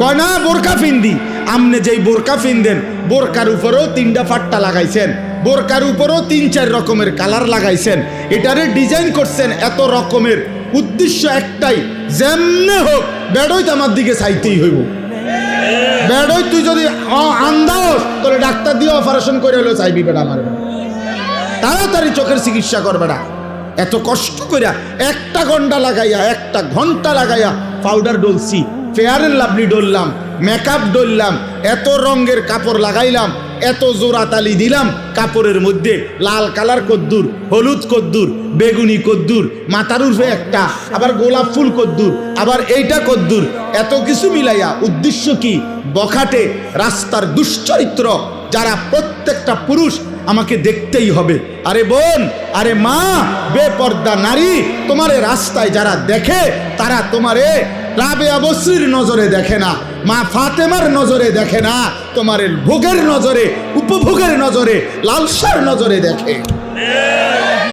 কয় না বোরকা ফিন্দি। আমনে যেই বোরকা ফিনদেন বোরকার উপরেও 3টা ফাট্টা লাগাইছেন, বোরকার উপরেও 3-4 রকমের কালার লাগাইছেন, এটারে ডিজাইন করছেন এত রকমের, উদ্দেশ্য একটাই, যেমনে হোক বেড়ই তো আমার দিকে চাইতেই হইব। বেড়ই তুই যদি আন্দাজ তোরে ডাক্তার দিয়ে অপারেশন করে হলেও চাইবি বেড়া আমার, তাড়াতাড়ি চোখের চিকিৎসা করবে না। এত কষ্ট করিয়া 1 ঘন্টা লাগাইয়া পাউডার ডলছি, ফেয়ার এন্ড লাভলি ডললাম, মেকআপ ডললাম, এত রঙের কাপড় লাগাইলাম, এত জোড়া তালি দিলাম কাপড়ের মধ্যে, লাল কালার কদ্দুর, হলুদ কদ্দুর, বেগুনি কদ্দুর, মাথার উর্ফে একটা, আবার গোলাপ ফুল কদ্দুর, আবার এইটা কদ্দুর, এত কিছু মিলাইয়া উদ্দেশ্য কি? বখাটে রাস্তার দুশ্চরিত্র যারা প্রত্যেকটা পুরুষ আমাকে দেখতেই হবে। আরে বোন, আরে মা, বেপর্দা নারী, তোমারে রাস্তায় যারা দেখে তারা তোমারে রাবেয়া বসরির নজরে দেখে না, মা ফাতেমার নজরে দেখে না, তোমার ভোগের নজরে, উপভোগের নজরে, লালসার নজরে দেখে।